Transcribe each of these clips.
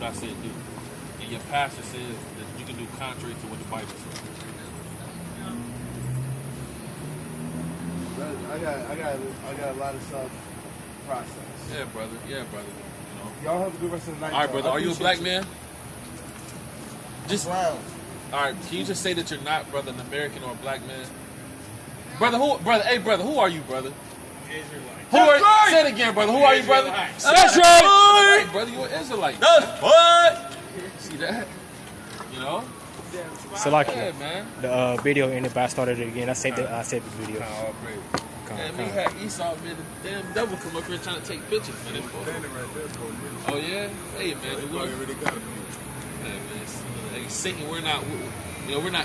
I said do. And your pastor says that you can do contrary to what the Bible says. I got a lot of stuff process. Yeah, brother. Yeah, brother. You know. Y'all have a good rest of the night. All right, brother. Are you a black man? Just brown. All right. Can you just say that you're not, brother, an American or a black man? Brother, who? Brother, hey, brother, who are you, brother? Israelite. Who are? Right. Say it again, brother. Who are you, brother? That's right. Right, brother. You're an Israelite. That's what. See that? You know. So like Yeah, man. the video ended, but I started it again. I saved the video. Oh, great. Man, we had Esau, man, the damn devil come up here trying to take pictures, man. Oh, yeah? Hey, man. The Lord really got it. Man, hey, Satan, we're not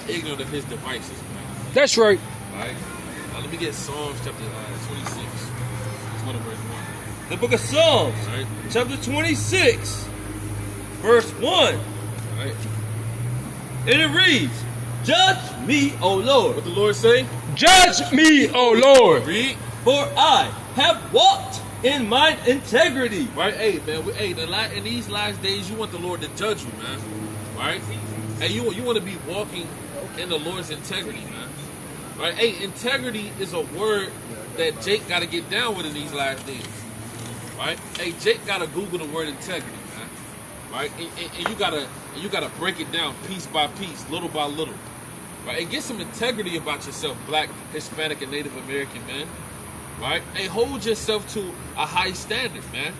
ignorant of his devices, man. That's right. All right? Let me get Psalms chapter 26. It's one of verse 1. The book of Psalms, Right? chapter 26, verse 1. All right? And it reads, Judge me, O Lord. What the Lord say? Judge me, O Lord. Read. For I have walked in mine integrity. Right? Hey, man. In these last days, you want the Lord to judge you, man. Right? Hey, you want to be walking in the Lord's integrity, man. Right? Hey, integrity is a word that Jake got to get down with in these last days. Right? Hey, Jake got to Google the word integrity, man. Right? And you gotta break it down piece by piece, little by little. Right? And get some integrity about yourself, black, Hispanic, and Native American, man. Right? And hold yourself to a high standard, man.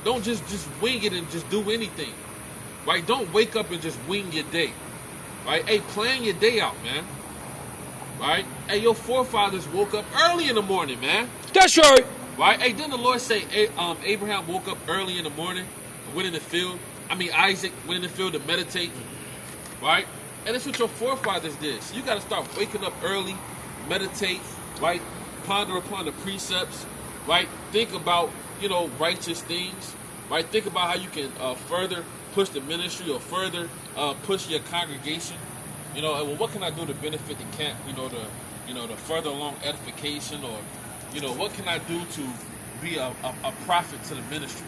Don't just wing it and just do anything. Right? Don't wake up and just wing your day. Right? Hey, plan your day out, man. Right? Hey, your forefathers woke up early in the morning, man. That's right. Right? Hey, didn't the Lord say Abraham woke up early in the morning and went in the field? Isaac went in the field to meditate. Right? And that's what your forefathers did. So you got to start waking up early, meditate, right? Ponder upon the precepts, right? Think about, righteous things, right? Think about how you can further push the ministry or further push your congregation. Well, what can I do to benefit the camp? To further along edification, or what can I do to be a prophet to the ministry?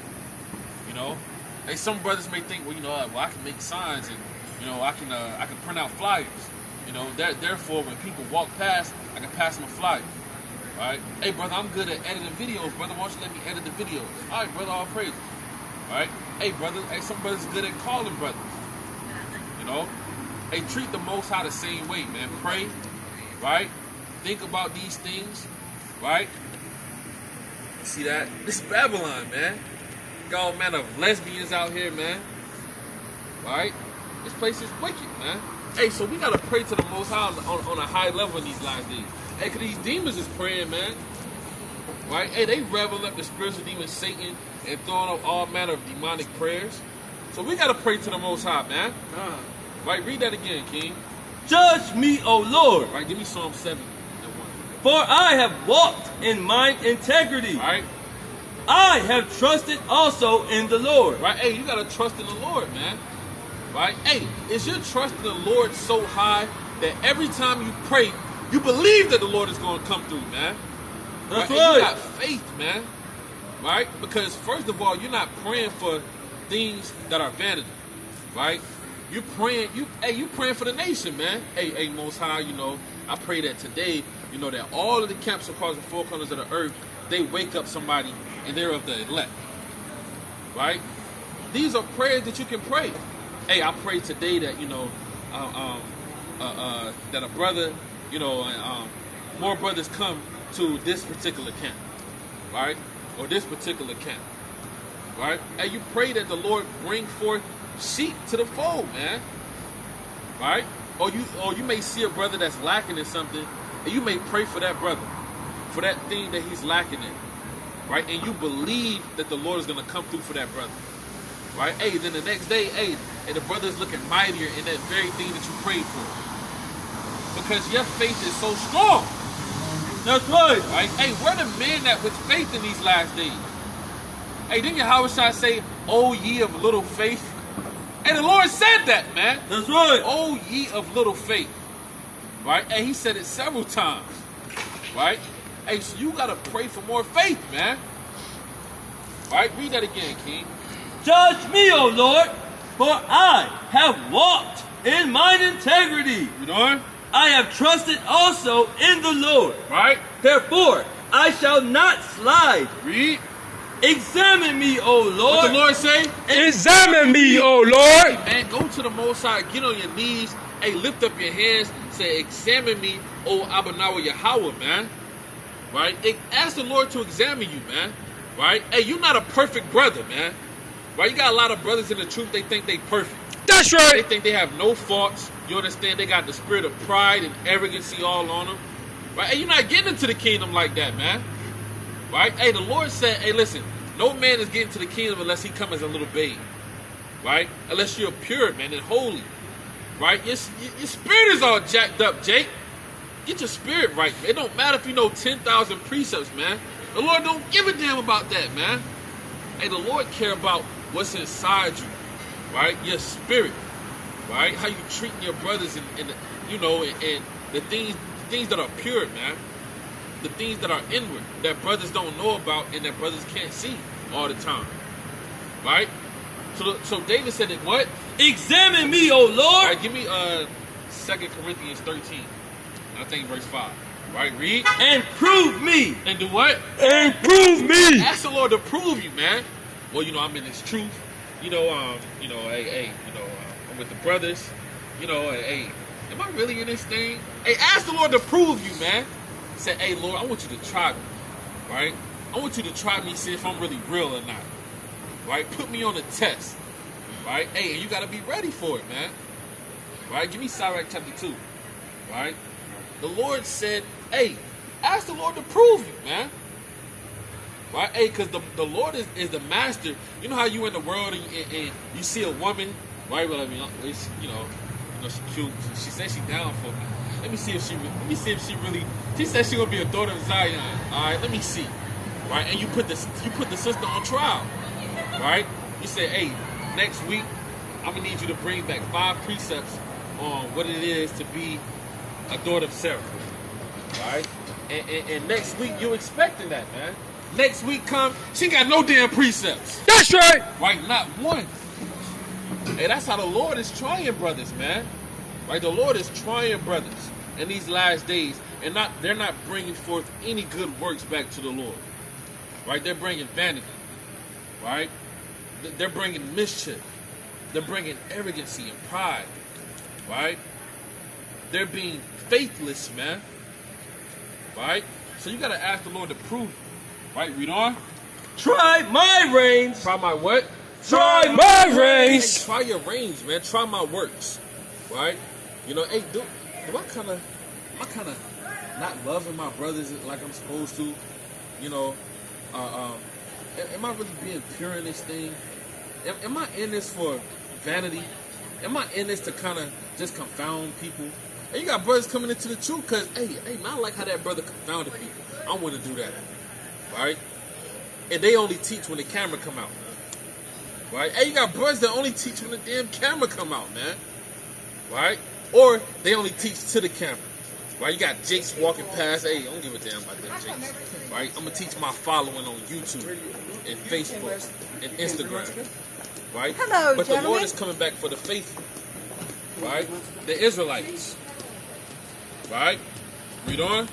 Hey, some brothers may think, I can make signs and I can print out flyers. Therefore, when people walk past, I can pass them a flyer. Right? Hey, brother, I'm good at editing videos, brother. Why don't you let me edit the videos? All right, brother, all praise. Right? Hey, brother. Hey, some brothers good at calling brothers. Hey, treat the Most High the same way, man. Pray, right? Think about these things, right? See that? This is Babylon, man. Got all manner of lesbians out here, man. Right? This place is wicked, man. Hey, so we gotta pray to the Most High on a high level in these last days. Hey, cause these demons is praying, man. Right? Hey, they reveling up the spiritual demon Satan and throwing up all manner of demonic prayers. So we gotta pray to the Most High, man. Right? Read that again, King. Judge me, O Lord. Right? Give me Psalm 7 and 1. For I have walked in mine integrity. Right? I have trusted also in the Lord. Right? Hey, you gotta trust in the Lord, man. Right? Hey, is your trust in the Lord so high that every time you pray, you believe that the Lord is going to come through, man? That's right? right. You got faith, man. Right? Because first of all, you're not praying for things that are vanity. Right? You praying for the nation, man. Hey, Most High, I pray that today, that all of the camps across the four corners of the earth, they wake up somebody and they're of the elect. Right? These are prayers that you can pray. Hey, I pray today that, that a brother, more brothers come to this particular camp, right? Or this particular camp, right? Hey, you pray that the Lord bring forth sheep to the fold, man, right? Or you may see a brother that's lacking in something, and you may pray for that brother, for that thing that he's lacking in, right? And you believe that the Lord is going to come through for that brother. Right? Hey, then the next day, and the brother's looking mightier in that very thing that you prayed for. Because your faith is so strong. That's right. Right? Hey, where the men that with faith in these last days? Hey, didn't Yahweh Shai say, "O ye of little faith"? Hey, the Lord said that, man. That's right. "O ye of little faith." Right? And he said it several times. Right? Hey, so you got to pray for more faith, man. Right? Read that again, King. Judge me, O Lord. For I have walked in mine integrity. You know? I have trusted also in the Lord. Right? Therefore, I shall not slide. Read. Examine me, O What Lord. the Lord say? Examine me, O Lord. Man, go to the Most High, get on your knees, hey, lift up your hands, say, examine me, O Abanawa Yahweh, man. Right? Ask the Lord to examine you, man. Right? Hey, you're not a perfect brother, man. Right? You got a lot of brothers in the truth, they think they perfect. That's They right. think they have no faults. You understand? They got the spirit of pride and arrogancy all on them. Right? Hey, you're not getting into the kingdom like that, man. Right? Hey, the Lord said, hey, listen, no man is getting to the kingdom unless he comes as a little babe. Right? Unless you're pure, man, and holy. Right? Your spirit is all jacked up, Jake. Get your spirit right. It don't matter if you know 10,000 precepts, man. The Lord don't give a damn about that, man. Hey, the Lord care about what's inside you. Right? Your spirit. Right? How you treating your brothers and the things that are pure, man. The things that are inward, that brothers don't know about and that brothers can't see all the time. Right? So David said that what? Examine me, O Lord. All right, give me 2 Corinthians 13. I think verse 5. Right? Read. And prove me. And do what? And prove me. Ask the Lord to prove you, man. Well, I'm in His truth. I'm with the brothers. Hey, am I really in this thing? Hey, ask the Lord to prove you, man. Say, hey, Lord, I want you to try me, right? I want you to try me, see if I'm really real or not, right? Put me on a test, right? Hey, and you got to be ready for it, man, right? Give me Sirach chapter 2, right? The Lord said, hey, ask the Lord to prove you, man, right? Hey, because the Lord is the master. You know how you in the world and you see a woman, right? Well, I mean, she's cute. She said she down for me. Let me see if she really. She said she gonna be a daughter of Zion. All right, let me see. Right, and you put the sister on trial. Right, you say, hey, next week I'm gonna need you to bring back 5 precepts on what it is to be a daughter of Sarah. Right, and next week you expecting that, man. Next week come, she got no damn precepts. That's right. Right, not one. Hey, that's how the Lord is trying brothers, man. Right, the Lord is trying brothers in these last days, and they're not bringing forth any good works back to the Lord. Right, they're bringing vanity. Right, they're bringing mischief. They're bringing arrogancy and pride. Right, they're being faithless, man. Right, so you gotta ask the Lord to prove it. Right, read on. Try my reins. Try my what? Try my Hey, reins. try your reins, man. Try my works. Right? Hey, do I kind of not loving my brothers like I'm supposed to? Am I really being pure in this thing? Am I in this for vanity? Am I in this to kind of just confound people? And you got brothers coming into the truth because, hey, man, I like how that brother confounded people. I want to do that. Right? And they only teach when the camera come out. Right? Hey, you got brothers that only teach when the damn camera come out, man. Right? Or they only teach to the camera. Right? You got Jakes walking past. Hey, I don't give a damn about them Jakes. Right? I'm going to teach my following on YouTube and Facebook and Instagram. Right? Hello, but gentlemen. the Lord is coming back for the faithful. Right? The Israelites. Right? Read on.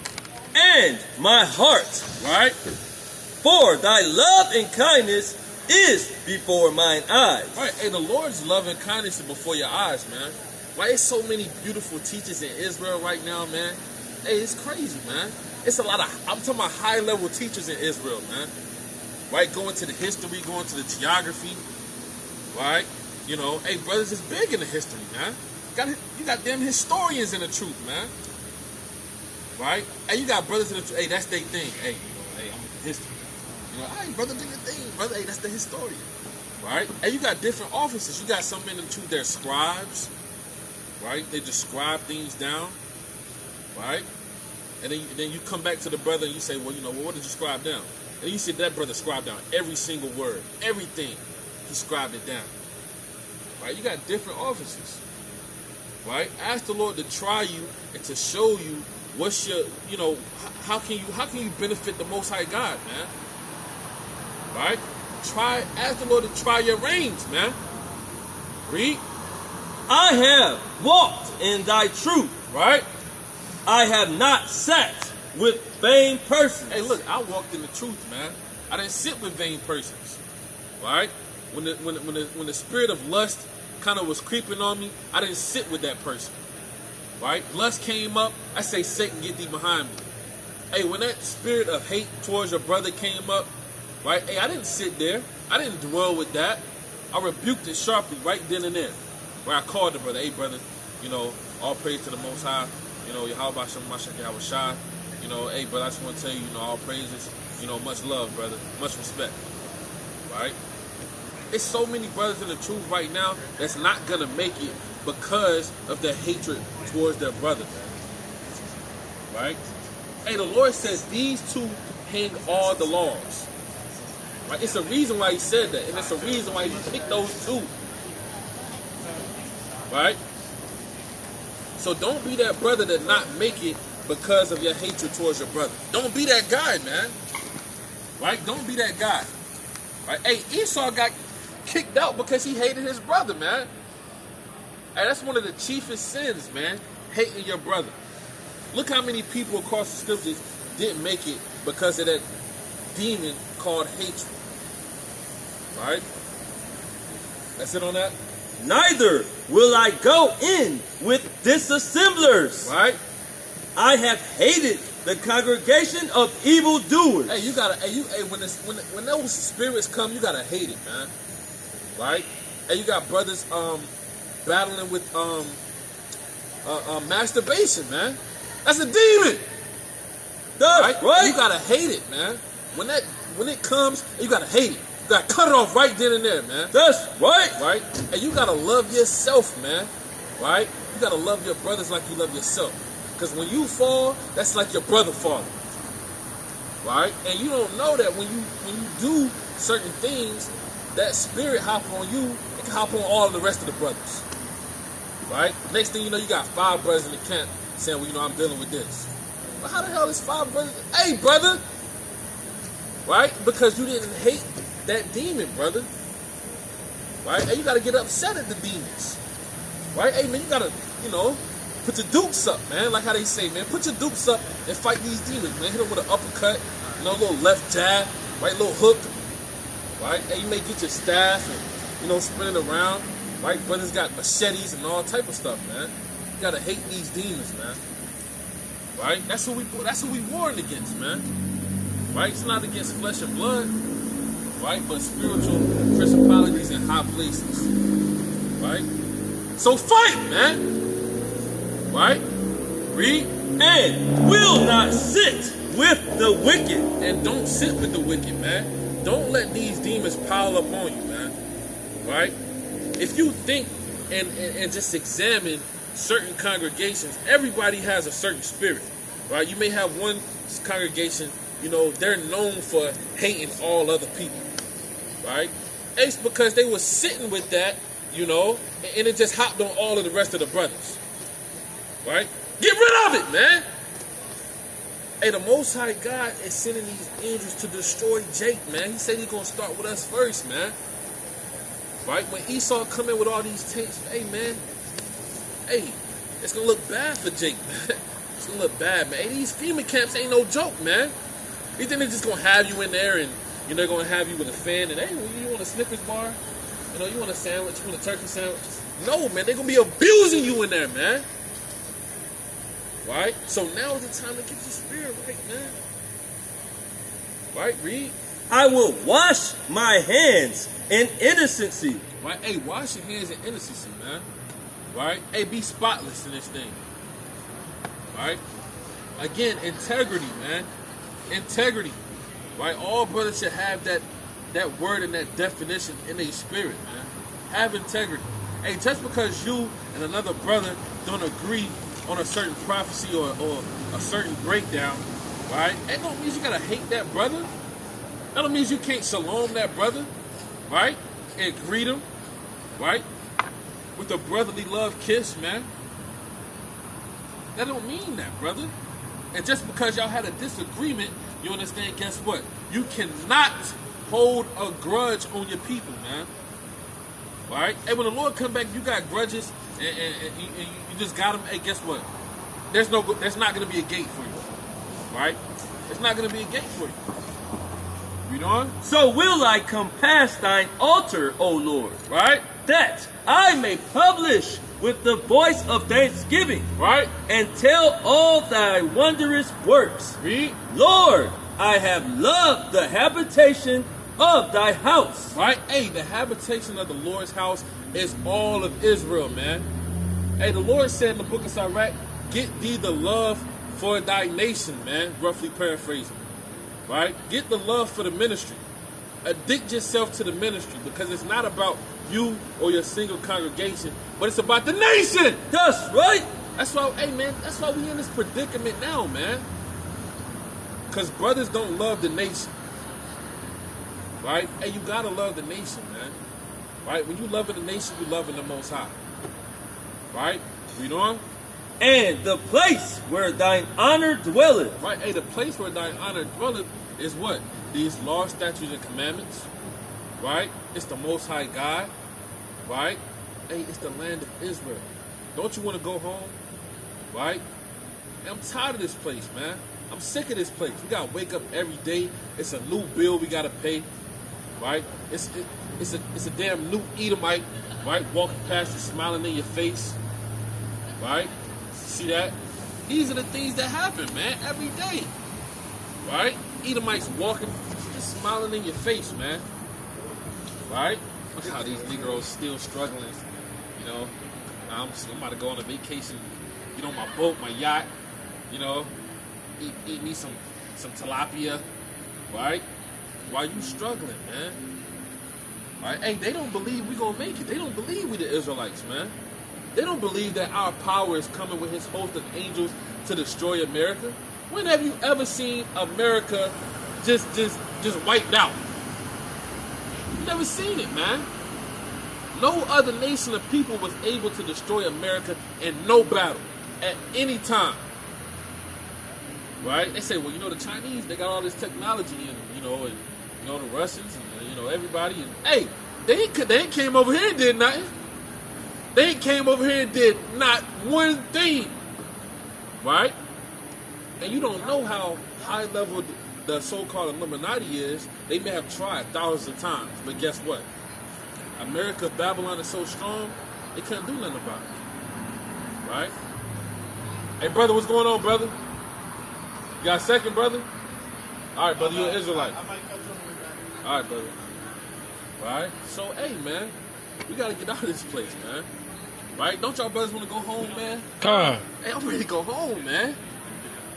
And my heart. Right? For thy love and kindness is before mine eyes. Right? Hey, the Lord's love and kindness is before your eyes, man. Right? There's so many beautiful teachers in Israel right now, man. Hey, it's crazy, man. It's a lot of, I'm talking about high-level teachers in Israel, man. Right? Going to the history, going to the geography. Right? Hey, brothers is big in the history, man. You got them historians in the truth, man. Right? Hey, you got brothers in the truth. Hey, that's their thing. Hey, I'm in the history. Hey, brother, do your thing, brother. Hey, that's the historian. Right? Hey, you got different offices. You got some in the truth, they're scribes. Right? They just scribe things down. Right? And then you come back to the brother and you say, well, what did you scribe down? And you see that brother scribe down every single word. Everything. He scribed it down. Right? You got different offices. Right? Ask the Lord to try you and to show you what's your, how can you benefit the Most High God, man? Right? Ask the Lord to try your reins, man. Read. I have walked in thy truth. Right? I have not sat with vain persons. Hey, look, I walked in the truth, man. I didn't sit with vain persons. Right? When the spirit of lust kind of was creeping on me, I didn't sit with that person. Right? Lust came up, I say, Satan, get thee behind me. Hey, when that spirit of hate towards your brother came up, right? Hey, I didn't sit there. I didn't dwell with that. I rebuked it sharply right then and there. Where I called the brother, hey, brother, you know, all praise to the Most High. You know, Yahweh Shem Mashiach Yahweh Shai. You know, hey, brother, I just want to tell you, you know, all praises. You know, much love, brother. Much respect. Right? There's so many brothers in the truth right now that's not going to make it because of their hatred towards their brother. Right? Hey, the Lord says these two hang all the laws. Right? It's a reason why he said that. And it's a reason why he picked those two. Right? So don't be that brother that not make it because of your hatred towards your brother. Don't be that guy, man. Right? Don't be that guy. Right? Hey, Esau got kicked out because he hated his brother, man. Hey, that's one of the chiefest sins, man. Hating your brother. Look how many people across the scriptures didn't make it because of that demon called hatred. Right? That's it on that? Neither will I go in with disassemblers. Right? I have hated the congregation of evildoers. Hey, you gotta, when those spirits come, you gotta hate it, man. Right? Hey, you got brothers battling with masturbation, man. That's a demon. That's right. You gotta hate it, man. When it comes, you gotta hate it. You gotta cut it off right then and there, man. That's right. Right? And you gotta love yourself, man. Right? You gotta love your brothers like you love yourself. Because when you fall, that's like your brother falling. Right? And you don't know that when you do certain things, that spirit hop on you, it can hop on all of the rest of the brothers. Right? Next thing you know, you got 5 brothers in the camp saying, well, you know, I'm dealing with this. But how the hell is 5 brothers? Hey, brother! Right? Because you didn't hate that demon, brother. Right? And you got to get upset at the demons. Right? Hey, man, you got to, you know, put your dukes up, man. Like how they say, man. Put your dukes up and fight these demons, man. Hit them with an uppercut, you know, a little left jab, right? Little hook. Right? Hey, you may get your staff and, you know, spin it around. Right? Brothers got machetes and all type of stuff, man. You got to hate these demons, man. Right? That's what we warring against, man. Right? It's not against flesh and blood. Right? But spiritual principalities in high places. Right? So fight, man. Right? Read. And will not sit with the wicked. And don't sit with the wicked, man. Don't let these demons pile up on you, man. Right? If you think and just examine certain congregations, everybody has a certain spirit. Right? You may have one congregation, you know, they're known for hating all other people. Right? It's because they were sitting with that, you know, and it just hopped on all of the rest of the brothers. Right? Get rid of it, man. Hey, the Most High God is sending these angels to destroy Jake, man. He said he's going to start with us first, man. Right? When Esau come in with all these tapes, hey, man. Hey, it's going to look bad for Jake, man. It's going to look bad, man. Hey, these FEMA camps ain't no joke, man. You think they're just going to have you in there and, you know, they're going to have you with a fan and, hey, you want a Snickers bar? You know, you want a sandwich? You want a turkey sandwich? No, man. They're going to be abusing you in there, man. Right? So now is the time to get your spirit right, man. Right? Read. I will wash my hands in innocency. Right? Hey, wash your hands in innocency, man. Right? Hey, be spotless in this thing. Right? Again, integrity, man. Integrity. Right? All brothers should have that word and that definition in their spirit, man. Have integrity. Hey, just because you and another brother don't agree on a certain prophecy or a certain breakdown, right? That don't mean you gotta hate that brother. That don't mean you can't shalom that brother, right? And greet him, right? With a brotherly love kiss, man. That don't mean that, brother. And just because y'all had a disagreement, you understand, guess what? You cannot hold a grudge on your people, man. Right? Hey, when the Lord come back, you got grudges, and you just got them. Hey, guess what? There's not going to be a gate for you. Right? It's not going to be a gate for you. Read on. So will I come past thine altar, O Lord, Right? that I may publish with the voice of thanksgiving, Right? and tell all thy wondrous works. Read. Lord, I have loved the habitation of thy house. Right? Hey, the habitation of the Lord's house is all of Israel, man. Hey, the Lord said in the book of Sirach, get thee the love for thy nation, man. Roughly paraphrasing. Right? Get the love for the ministry. Addict yourself to the ministry, because it's not about you or your single congregation, but it's about the nation. That's right. That's why, hey, man, that's why we in this predicament now, man. Because brothers don't love the nation. Right? Hey, you gotta love the nation, man. Right? When you love the nation, you loving the Most High. Right? Read on. And the place where thine honor dwelleth. Right? Hey, the place where thine honor dwelleth is what? These laws, statutes, and commandments. Right? It's the Most High God. Right? Hey, it's the land of Israel. Don't you want to go home? Right? Hey, I'm tired of this place, man. I'm sick of this place. We gotta wake up every day. It's a new bill we gotta pay. Right? It's a damn new Edomite, right? Walking past you, smiling in your face. Right? See that? These are the things that happen, man, every day. Right? Edomites walking, just smiling in your face, man. Right? Look how these Negroes still struggling. You know, I'm about to go on a vacation, get on my boat, my yacht, you know, eat me some tilapia, right? Why you struggling, man? Right? Hey, they don't believe we gonna make it. They don't believe we the Israelites, man. They don't believe that our power is coming with his host of angels to destroy America. When have you ever seen America just wiped out? You never seen it, man. No other nation of people was able to destroy America in no battle at any time. Right? They say, well, you know, the Chinese, they got all this technology and the Russians and everybody. And hey, they ain't came over here and did nothing. They ain't came over here and did not one thing. Right? And you don't know how high level the so-called Illuminati is. They may have tried thousands of times, but guess what? America, Babylon is so strong, they couldn't do nothing about it. Right? Hey, brother, what's going on, brother? You got a second, brother? All right, brother, you're an Israelite. I might catch up. All right, brother. Right? So, hey, man, we got to get out of this place, man. Right? Don't y'all brothers want to go home, man? Come. Hey, I'm ready to go home, man.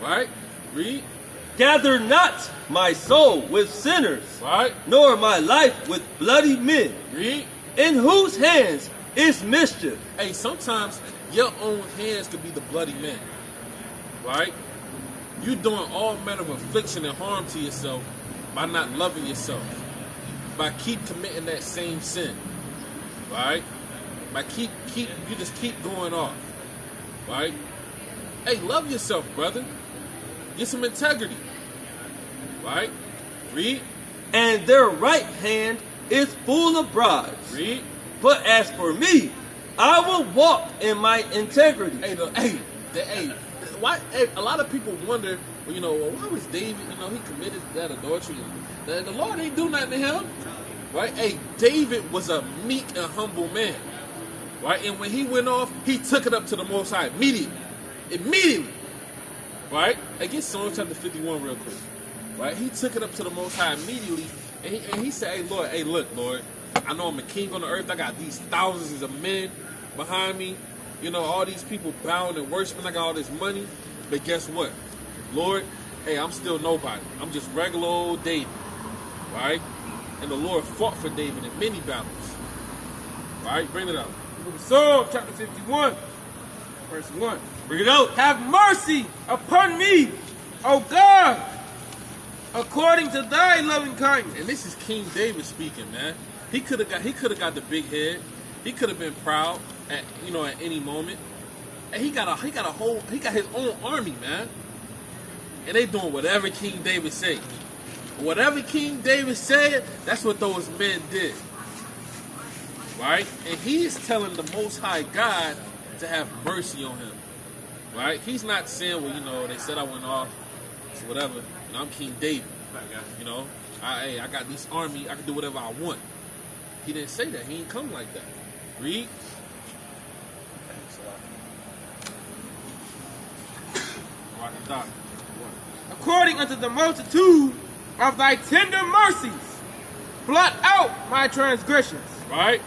Right? Read. Gather not my soul with sinners, Right? nor my life with bloody men, Read. in whose hands is mischief. Hey, sometimes your own hands could be the bloody men. Right? You doing all manner of affliction and harm to yourself by not loving yourself. By keep committing that same sin. Right? By you just keep going off. Right? Hey, love yourself, brother. Get some integrity. Right? Read. And their right hand is full of bribes. Read. But as for me, I will walk in my integrity. Why? Hey, a lot of people wonder, well, why was David? He committed that adultery. The Lord ain't do nothing to him, right? Hey, David was a meek and humble man, right? And when he went off, he took it up to the Most High immediately, right? Hey, get Psalm chapter 51 real quick, right? He took it up to the Most High immediately, and he said, hey, look, Lord, I know I'm a king on the earth. I got these thousands of men behind me. All these people bowing and worshiping. I got all this money. But guess what? Lord, hey, I'm still nobody. I'm just regular old David. Right? And the Lord fought for David in many battles. Right? Bring it out. Psalm chapter 51, verse 1. Bring it out. Have mercy upon me, O God, according to thy loving kindness. And this is King David speaking, man. He could have got the big head. He could have been proud at any moment. And he got his own army, man. And they doing whatever King David said. Whatever King David said, that's what those men did. right? And he's telling the Most High God to have mercy on him, right? He's not saying, well, you know, they said I went off, so whatever, and I'm King David, you know, I got this army, I can do whatever I want. He didn't say that. He ain't come like that. Read. According unto the multitude of thy tender mercies, blot out my transgressions. Right?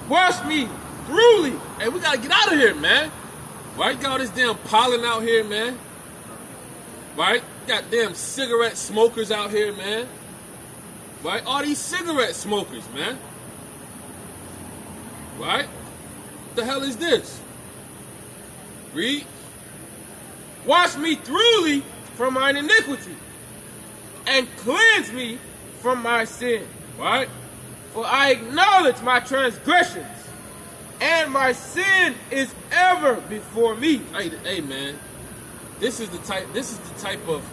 Wash me thoroughly. Hey, we gotta get out of here, man. Right? Got all this damn pollen out here, man. Right? Got damn cigarette smokers out here, man. Right? All these cigarette smokers, man. Right? What the hell is this? Read. Wash me thoroughly from mine iniquity, and cleanse me from my sin. Right? For I acknowledge my transgressions, and my sin is ever before me. Hey, man. This is the type of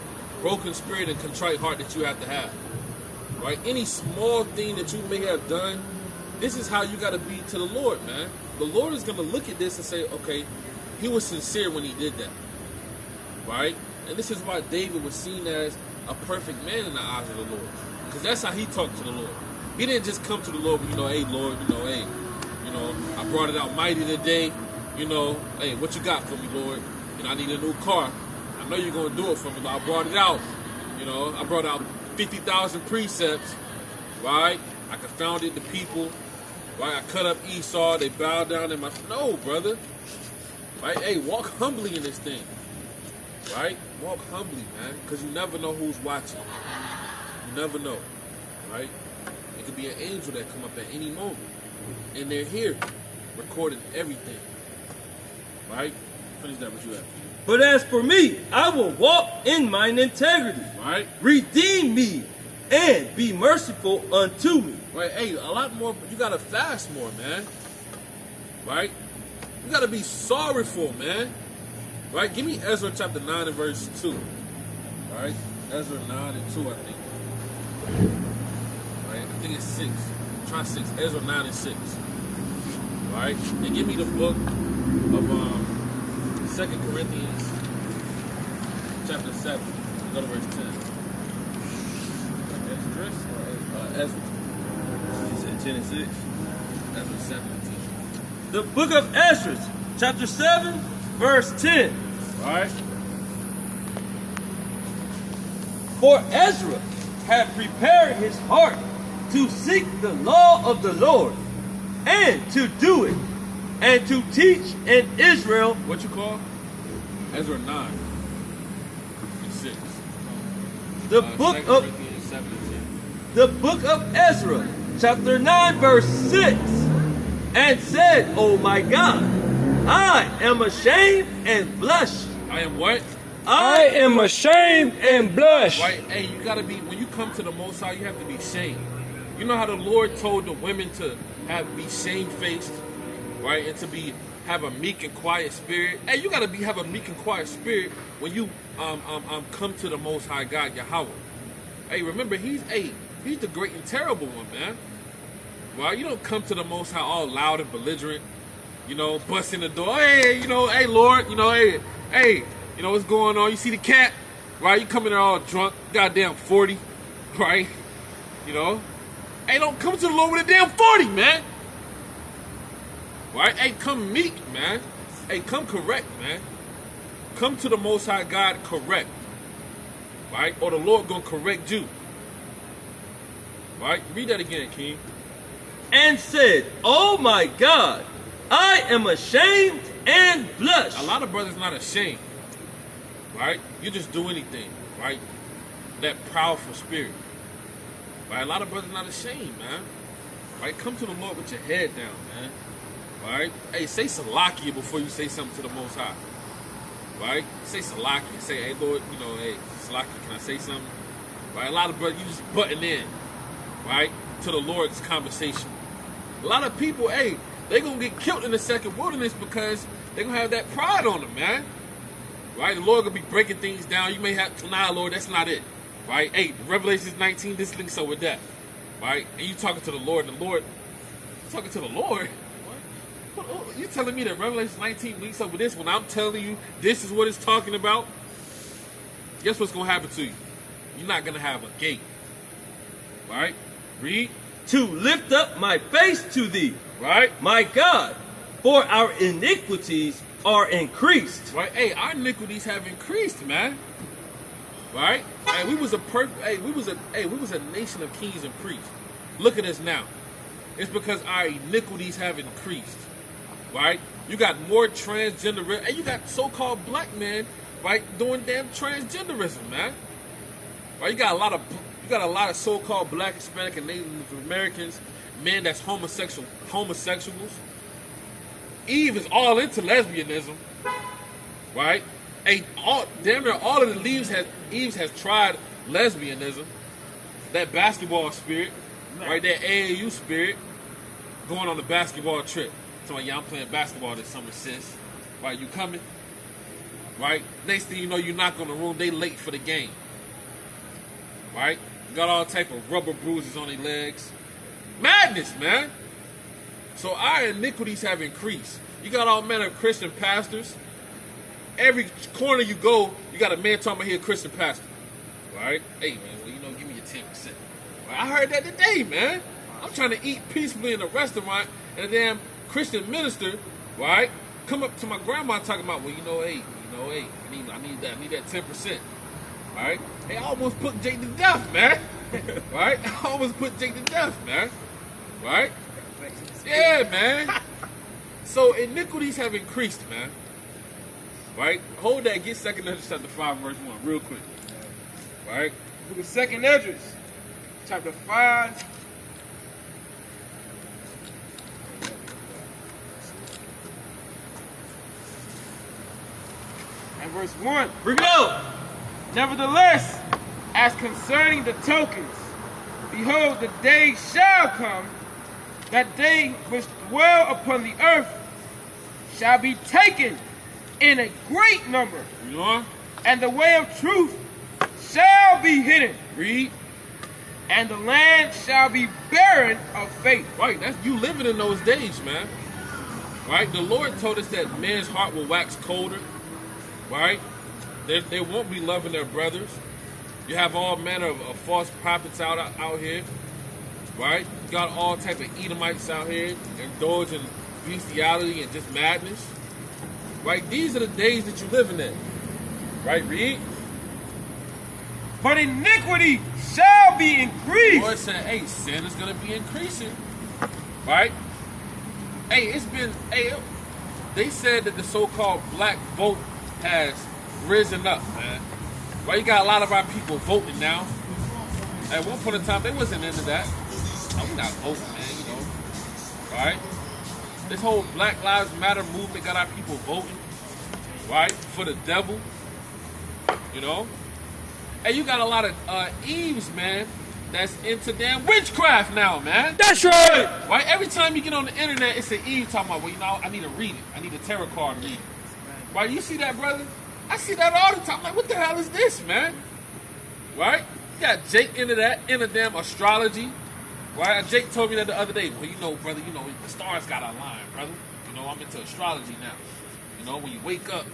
broken spirit and contrite heart that you have to have. Right? Any small thing that you may have done, this is how you got to be to the Lord, man. The Lord is going to look at this and say, okay, he was sincere when he did that. Right? And this is why David was seen as a perfect man in the eyes of the Lord. Because that's how he talked to the Lord. He didn't just come to the Lord, you know, hey, Lord, you know, hey, you know, I brought it out mighty today. You know, hey, what you got for me, Lord? You know, I need a new car. I know you're going to do it for me, but I brought it out. You know, I brought out 50,000 precepts, right? I confounded the people, right? I cut up Esau. They bowed down in my... No, brother. Right? Hey, walk humbly in this thing. Right? Walk humbly, man. Because you never know who's watching. You never know. Right? It could be an angel that come up at any moment. And they're here, recording everything. Right? Finish that what you have. But as for me, I will walk in mine integrity. Right? Redeem me and be merciful unto me. Right? Hey, a lot more. You got to fast more, man. Right? You got to be sorrowful, man. Right? Give me Ezra chapter 9 and verse 2. Right? Ezra 9 and 2, I think. Right? I think it's 6. Try 6. Ezra 9 and 6. Right? And give me the book of 2 Corinthians chapter 7. Go to verse 10. Ezra. You said 10 and 6. Ezra 17. The book of Ezra, chapter 7, verse 10. Right? For Ezra had prepared his heart to seek the law of the Lord, and to do it, and to teach in Israel. What you call? Ezra 9 and 6. The book 2 of Corinthians 7 and 10. the book of Ezra, chapter 9, verse 6, and said, "Oh my God, I am ashamed and blush." I am what? I am ashamed and blush. Right? Hey, you gotta be, when you come to the Most High, you have to be shamed. You know how the Lord told the women to be shamefaced, right? And to have a meek and quiet spirit. Hey, you gotta have a meek and quiet spirit when you come to the Most High God, Yahweh. Hey, remember, he's the great and terrible one, man. Right? You don't come to the Most High all loud and belligerent, you know, busting the door. Hey, you know, hey, Lord, you know, hey, you know, what's going on? You see the cat, right? You come in there all drunk, goddamn 40, right? You know? Hey, don't come to the Lord with a damn 40, man. Right? Hey, come meek, man. Hey, come correct, man. Come to the Most High God correct. Right? Or the Lord gonna correct you. Right? Read that again, King. And said, "Oh my God, I am ashamed and blush." A lot of brothers not ashamed. Right? You just do anything, right? That proudful spirit. Right? A lot of brothers not ashamed, man. Right? Come to the Lord with your head down, man. Right? Hey, say Salakia before you say something to the Most High. Right? Say Salakia. Say, hey, Lord, you know, hey, Salakia, can I say something? Right? A lot of brothers, you just butting in, right, to the Lord's conversation. A lot of people, hey, they going to get killed in the second wilderness because they going to have that pride on them, man. Right? The Lord going to be breaking things down. You may have, nah, Lord, that's not it. Right? Hey, Revelation 19, this links up with that. right? And you talking to the Lord, talking to the Lord? What? You telling me that Revelation 19 leaks over this when I'm telling you this is what it's talking about? Guess what's going to happen to you? You're not going to have a gate. Right? Read. To lift up my face to thee, Right? my God, for our iniquities are increased. Right? Hey, our iniquities have increased, man. Right? Hey, we was a nation of kings and priests. Look at us now. It's because our iniquities have increased. Right? You got more transgender, and you got so-called black men, right, doing damn transgenderism, man. Right? You got a lot of so-called black, Hispanic, and Native Americans, men that's homosexuals. Eve is all into lesbianism, right? Hey, damn near all of the Eve has tried lesbianism, that basketball spirit, right? That AAU spirit, going on the basketball trip. So yeah, I'm playing basketball this summer, sis. Right, you coming? Right? Next thing you know, you knock on the room, they late for the game. Right? Got all type of rubber bruises on their legs. Madness, man. So our iniquities have increased. You got all manner of Christian pastors. Every corner you go, you got a man talking about here, Christian pastor. Right? Hey, man, well, give me your 10%. Right? I heard that today, man. I'm trying to eat peacefully in a restaurant, and a damn Christian minister, right, come up to my grandma talking about, well, hey, I need that 10%. Right? Hey, I almost put Jake to death, man. Right? I almost put Jake to death, man. Right? Yeah, man. So iniquities have increased, man. Right? Hold that. Get 2 Esdras chapter 5, verse 1, real quick. Right? Book of 2 Esdras, chapter 5. And verse 1. Bring it out. Nevertheless, as concerning the tokens, behold, the day shall come, that they which dwell upon the earth shall be taken in a great number. You know? And the way of truth shall be hidden. Read. And the land shall be barren of faith. Right, that's you living in those days, man. Right? The Lord told us that man's heart will wax colder. Right? They won't be loving their brothers. You have all manner of false prophets out here. Right? You got all type of Edomites out here indulging bestiality and just madness. Right? These are the days that you're living in. Right? Read. But iniquity shall be increased. Lord said, hey, sin is going to be increasing. Right? Hey, they said that the so-called black vote has risen up, man. Right? You got a lot of our people voting now. At one point in time, they wasn't into that. Oh, we're not voting, man, Right? This whole Black Lives Matter movement got our people voting. Right? For the devil. Hey, you got a lot of Eves, man, that's into damn witchcraft now, man. That's right. Right? Every time you get on the internet, it's an Eve talking about, well, I need to read it. I need a tarot card reading. Right? You see that, brother? I see that all the time. I'm like, what the hell is this, man? Right? You got Jake into damn astrology. Right? Jake told me that the other day. Well, brother, the stars got to align, brother. I'm into astrology now. When you wake up,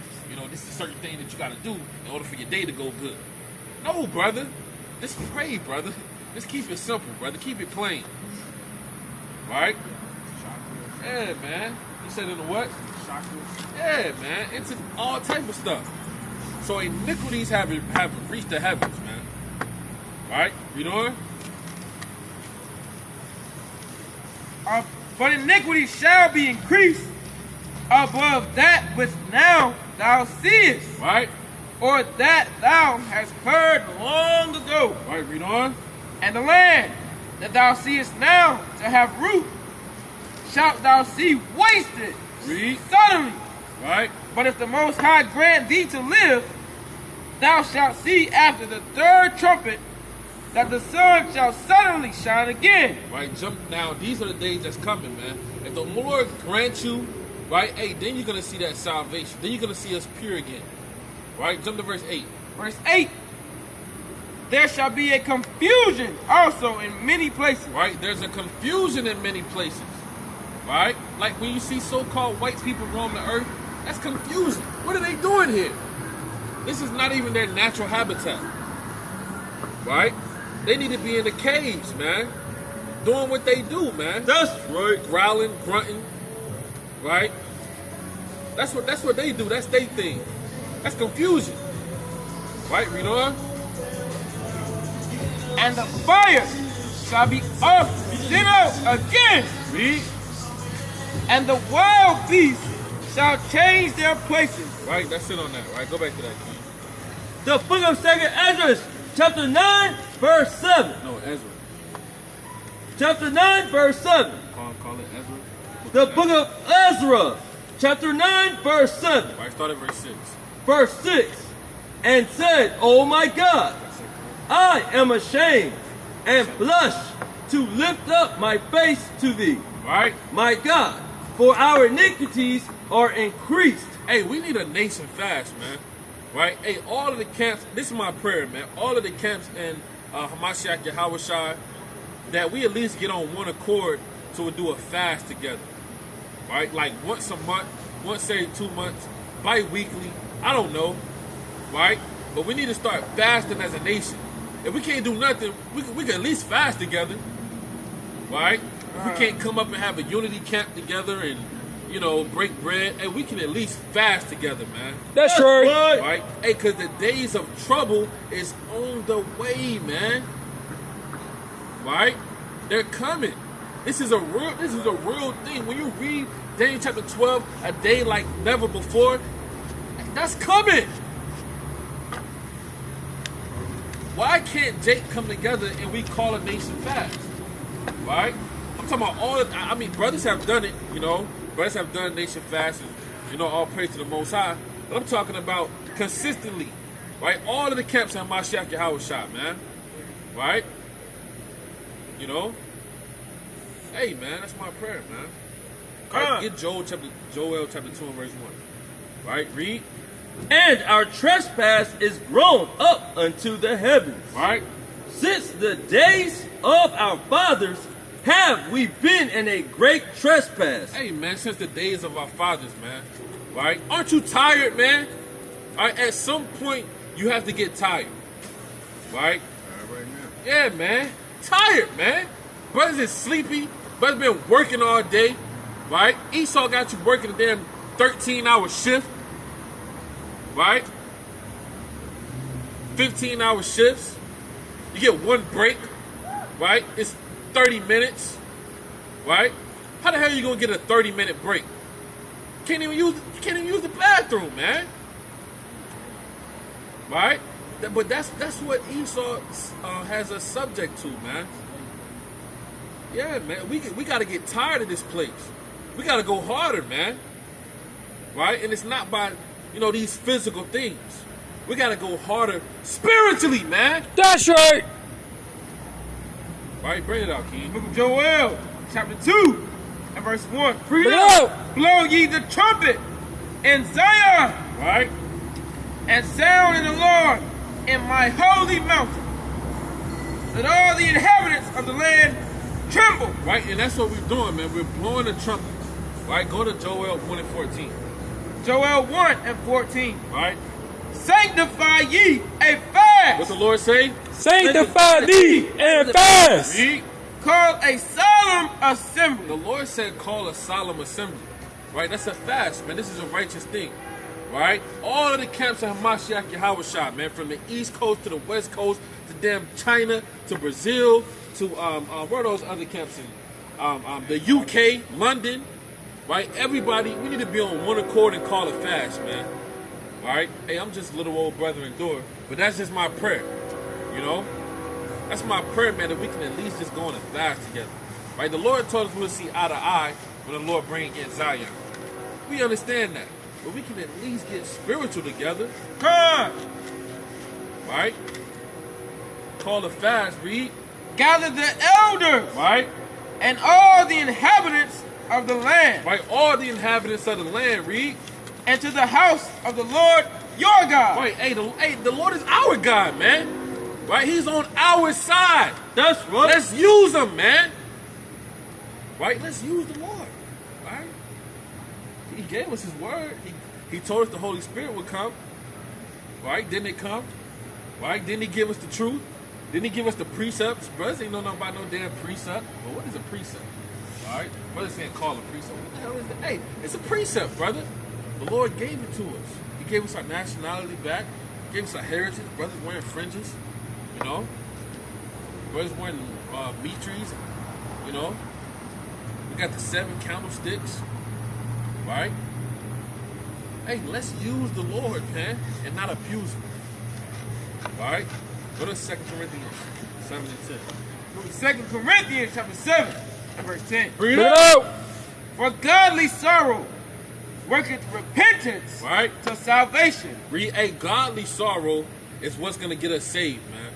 this is a certain thing that you got to do in order for your day to go good. No, brother. Just pray, brother. Just keep it simple, brother. Keep it plain. Right? Yeah, man. You said into what? Yeah, man. Into all type of stuff. So iniquities have reached the heavens, man. Right? Read on. But iniquity shall be increased above that which now thou seest. Right? Or that thou hast heard long ago. Right, read on. And the land that thou seest now to have root, shalt thou see wasted Read. suddenly. Right. But if the Most High grant thee to live, thou shalt see after the third trumpet that the sun shall suddenly shine again. Right, jump now. These are the days that's coming, man. If the Lord grants you, right, hey, then you're going to see that salvation. Then you're going to see us pure again. Right, jump to verse 8. Verse 8. there shall be a confusion also in many places. Right? There's a confusion in many places. Right? Like when you see so-called white people roam the earth, that's confusing. What are they doing here? This is not even their natural habitat. Right? They need to be in the caves, man. Doing what they do, man. That's right. Growling, grunting. Right? That's what they do. That's their thing. That's confusion. Right? Read on. And the fire shall be sent out again. Read. And the wild beasts shall change their places. Right? That's it on that. Right? Go back to that, King. The book of 2nd Ezra, chapter 9, verse 7. No, Ezra. Chapter 9, verse 7. Call it Ezra. The book of Ezra, chapter 9, verse 7. Right? Start at verse 6. Verse 6. And said, O my God, I am ashamed and blush to lift up my face to thee. Right? My God, for our iniquities are increased. Hey, we need a nation fast, man. Right? Hey, all of the camps, this is my prayer, man. All of the camps in Hamashiach Yahawashai, that we at least get on one accord to do a fast together. Right? Like once a month, once every 2 months, bi-weekly. I don't know. Right? But we need to start fasting as a nation. If we can't do nothing, we can at least fast together. Right? If we can't come up and have a unity camp together and, you know, break bread, and we can at least fast together, man. That's right. Right? Hey, because the days of trouble is on the way, man. Right? They're coming. This is a real thing. When you read Daniel chapter 12, a day like never before, that's coming. Why can't Jake come together and we call a nation fast? Right? I'm talking about I mean, brothers have done it, you know. Brothers have done nation fast, and, you know, all praise to the Most High. But I'm talking about consistently, right? All of the camps in Mashiach Yahawashai, man. Right? You know? Hey, man, that's my prayer, man. Right, get Joel chapter 2 and verse 1. Right? Read. And our trespass is grown up unto the heavens. Right? Since the days of our fathers have we been in a great trespass. Hey, man, since the days of our fathers, man. Right? Aren't you tired, man? Right? At some point, you have to get tired. Right? Right now. Yeah, man. Tired, man. Brothers is sleepy. Brothers been working all day. Right? Esau got you working a damn 13-hour shift. Right? 15-hour shifts. You get one break. Right? It's 30 minutes. Right? How the hell are you gonna get a 30-minute break? You can't even use the bathroom, man. Right? But that's what Esau has us subject to, man. Yeah, man. We gotta get tired of this place. We gotta go harder, man. Right? And it's not by, you know, these physical things. We gotta go harder spiritually, man. That's right. Right? Bring it out, King. Book of Joel, chapter 2, and verse 1. Blow ye the trumpet in Zion, Right? and sound in the Lord in my holy mountain. Let all the inhabitants of the land tremble. Right? And that's what we're doing, man. We're blowing the trumpet. Right? Go to Joel 1 and 14. Joel 1 and 14. Right? Sanctify ye a fast. What the Lord say? Sanctify thee and fast. Read. Call a solemn assembly. The Lord said call a solemn assembly. Right? That's a fast, man. This is a righteous thing. Right? All of the camps of Hamashiach Yahawashai, man, from the East Coast to the West Coast to damn China to Brazil to where are those other camps in? The UK, London, right? Everybody, we need to be on one accord and call it fast, man. All right? Hey, I'm just a little old brother in door, but that's just my prayer, you know? That's my prayer, man, that we can at least just go on a fast together. Right? The Lord told us we'll see eye to eye when the Lord bring against Zion. We understand that. But we can at least get spiritual together. Come. Right? Call a fast, read. Gather the elders. Right? And all the inhabitants of the land. Right? All the inhabitants of the land, read. And to the house of the Lord your God. Right? Hey, the Lord is our God, man. Right? He's on our side. That's right. Let's use him, man. Right? Let's use the Lord. Right? He gave us his word. He told us the Holy Spirit would come. Right? Didn't it come? Right? Didn't he give us the truth? Didn't he give us the precepts? Brothers ain't know nothing about no damn precept. But what is a precept? All right? Brothers saying call a precept. What the hell is that? Hey, it's a precept, brother. The Lord gave it to us. He gave us our nationality back. He gave us our heritage. Brothers wearing fringes. You know? Brothers wearing meat trees. You know? We got the 7 candlesticks. Right? Hey, let's use the Lord, man, and not abuse him. All right? Go to 2 Corinthians 7 and 10. 2 Corinthians chapter 7, verse 10. Bring it out. For godly sorrow worketh repentance Right? to salvation. Read, a godly sorrow is what's going to get us saved, man.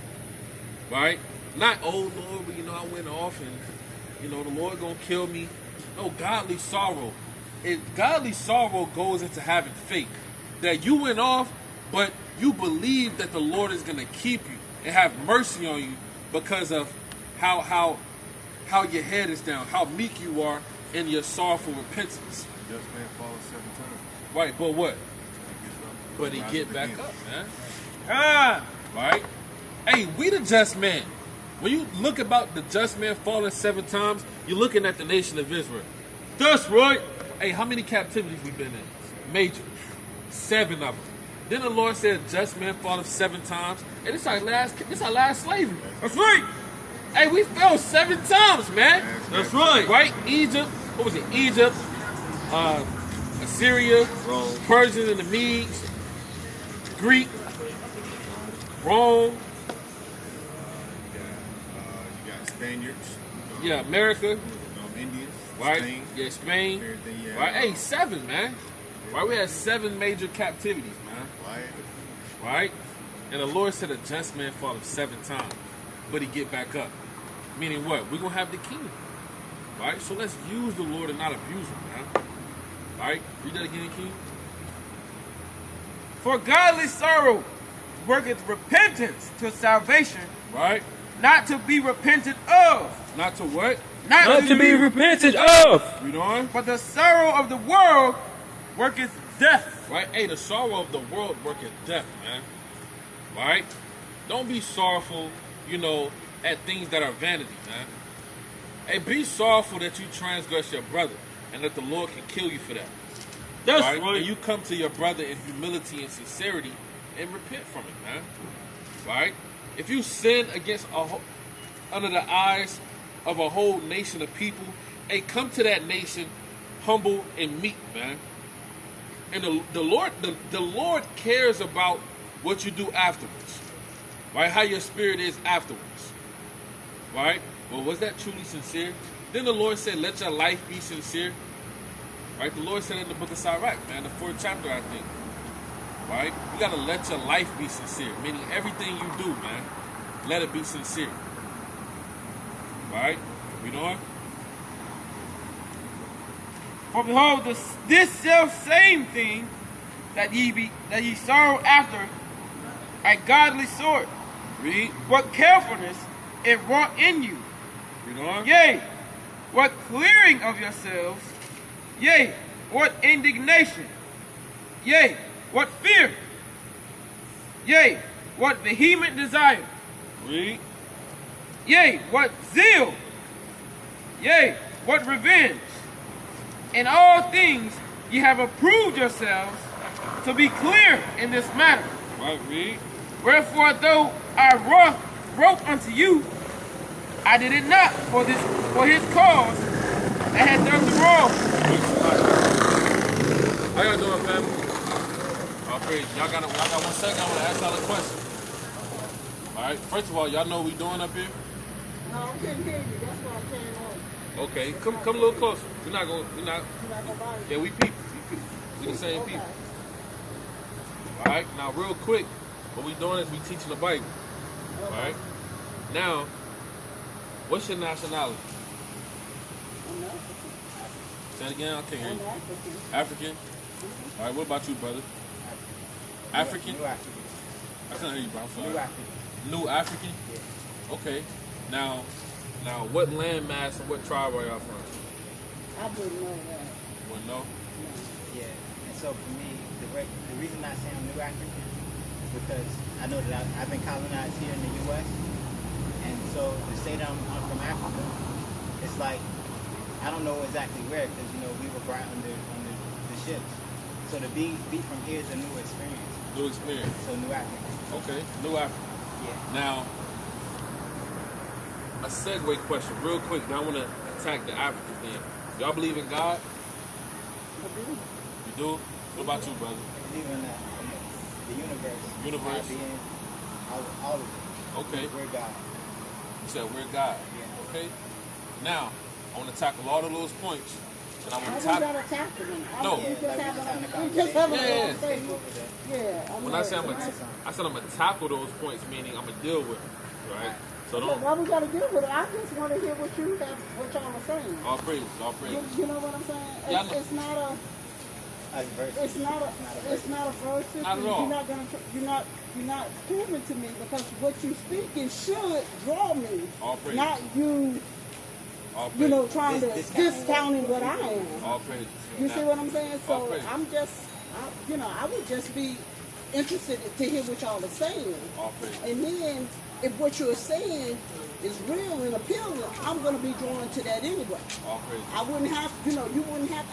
Right? Not, oh, Lord, but, I went off and, the Lord going to kill me. No, godly sorrow. Godly sorrow goes into having faith. That you went off, but you believe that the Lord is going to keep you and have mercy on you because of how your head is down, how meek you are in your sorrowful repentance. Just man falls 7 times. Right, but what? But he get back up, man. Ah, Right? Hey, we the just man. When you look about the just man falling 7 times, you're looking at the nation of Israel. That's right. Hey, how many captivities we been in? Major. 7 of them. Then the Lord said, just man falling 7 times. And it's our last slavery. That's right. Hey, we fell 7 times, man. That's right. Right? Egypt. What was it? Egypt, Assyria, Rome. Persians and the Medes, Greek, Rome, You got Spaniards. yeah, America, Indians. right? Spain. Yeah, Spain. Everything, yeah. Right? Hey, 7, man. Right? We had 7 major captivities, man. Right. Right? And the Lord said a just man fall 7 times, but he get back up. Meaning what? We're going to have the kingdom. Right? So let's use the Lord and not abuse him, man. Right? Read that again, King. for godly sorrow worketh repentance to salvation, Right? not to be repented of. Not to what? Not to be repented of. Read on. But the sorrow of the world worketh death. Right? Hey, the sorrow of the world worketh death, man. Right? Don't be sorrowful, at things that are vanity, man. Hey, be sorrowful that you transgress your brother and that the Lord can kill you for that. That's right? right. And you come to your brother in humility and sincerity and repent from it, man. Right? If you sin against under the eyes of a whole nation of people, hey, come to that nation humble and meek, man. And the Lord cares about what you do afterwards. Right? How your spirit is afterwards. Right? Well, was that truly sincere? Then the Lord said, let your life be sincere. Right? The Lord said in the book of Sirach, man, the 4th chapter, I think. Right? You got to let your life be sincere. Meaning everything you do, man, let it be sincere. Right? Read on. For behold, this self same thing that ye sorrow after a godly sort, Read. what carefulness it wrought in you. Read on. Yea, what clearing of yourselves, yea, what indignation, yea, what fear, yea, what vehement desire, Read. yea, what zeal, yea, what revenge. In all things ye have approved yourselves to be clear in this matter. Right, read. Wherefore, though I wrote unto you, I did it not for his cause that had done the wrong. How y'all doing, family? All praise. Y'all got 1 second. I want to ask y'all a question. All right. First of all, y'all know what we doing up here? No, I couldn't hear you. That's why I came on. Okay. Come a little closer. We're not. You're not gonna bother Yeah, we people. We the same people. All right. Now, real quick, what we doing is we teaching the Bible. All right. Now, what's your nationality? I'm African. Say it again. I can't hear I'm you. African. African. All right. What about you, brother? African. New African. I can't hear you, bro. I'm sorry. New African. New African? Yeah. Okay. Now, what landmass and what tribe are y'all from? I wouldn't know that. Wouldn't know? No. Yeah. And so for me, the reason I say I'm New African is because I know that I've been colonized here in the U.S. And so to say that I'm from Africa, it's like, I don't know exactly where, because, you know, we were brought under the ships. So to be from here is a new experience. New experience. So New African. Okay. New African. Yeah. Now, a segue question, real quick. Then I want to attack the African thing. Y'all believe in God? I do. You do? What about you, brother? I believe in the universe. Universe. God being all of it. Okay. We're God. You said we're God. Yeah. Okay. Now, I want to tackle all of those points. And I I want to don't tackle. gotta tackle them. No. We just Yeah, like have we just having a a Yeah. conversation. Yeah. When I say I said I'm gonna tackle those points, meaning I'm gonna deal with them, right? So But don't. why we gotta deal with it? I just want to hear what y'all are saying. All praise, all praise. You know what I'm saying? Yeah, I know. It's not a. It's not a verse. Not at all. You're not proving to me because what you speaking should draw me. All praise. Not you. All praise. You know, trying to Discounting discounting what I am. All praise. You see what I'm saying? All So praise. I would just be interested to hear what y'all are saying. All praise. And then, if what you're saying is real and appealing, I'm going to be drawn to that anyway. All praise. I wouldn't have,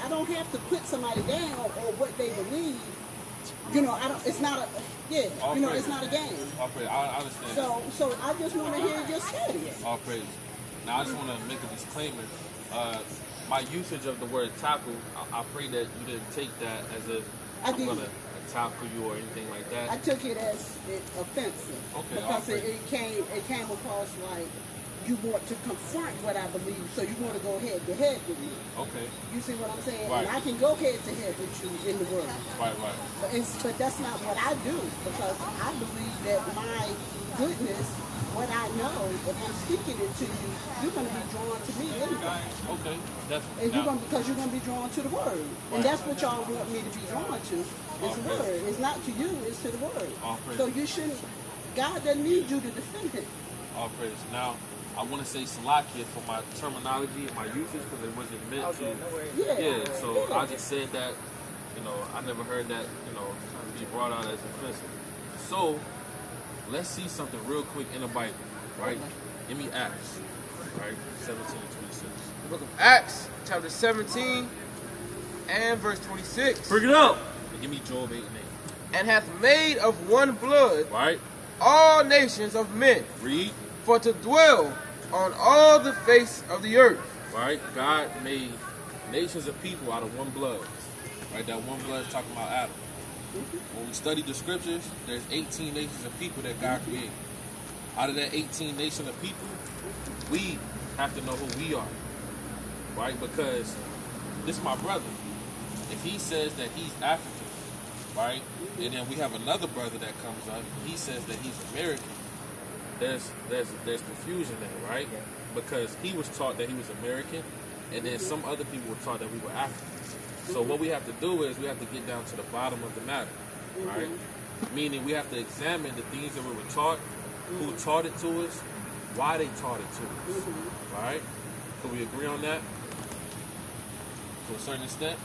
I don't have to put somebody down or what they believe. It's not it's not a game. All praise. I understand. So I just want to hear your study. All praise. Now I just want to make a disclaimer. My usage of the word tackle, I pray that you didn't take that as a I I'm did. gonna tackle you or anything like that. I took it as offensive Okay, because all right. it came across like you want to confront what I believe, so you want to go head to head with me. Okay. You see what I'm saying? Right. And I can go head to head with you in the word, Right. but that's not what I do because I believe that my goodness, what I know, if I'm speaking it to you, you're going to be drawn to me anyway. Okay. Definitely. And because you're going to be drawn to the word. And that's what y'all want me to be drawn to, is the word. It's not to you, it's to the word. All praise. So you shouldn't, God doesn't need you to defend him. All praise. Now, I want to say Salakia for my terminology and my usage because it wasn't meant to. No worries. Yeah, so I just said that, I never heard that, be brought out as offensive. So, let's see something real quick in the Bible, right? Give me Acts, right? 17 and 26. The book of Acts, chapter 17 and verse 26. Bring it up. And give me Job 8 and 8. And hath made of one blood Right? all nations of men, Read. for to dwell on all the face of the earth. Right? God made nations of people out of one blood. Right? That one blood is talking about Adam. When we study the scriptures, there's 18 nations of people that God created. Out of that 18 nations of people, we have to know who we are. Right? Because this is my brother. If he says that he's African, right? And then we have another brother that comes up, he says that he's American. There's confusion there, right? Because he was taught that he was American, and then some other people were taught that we were African. So what we have to do is we have to get down to the bottom of the matter, right? Meaning we have to examine the things that we were taught, who taught it to us, why they taught it to us, right? Can we agree on that? To a certain extent?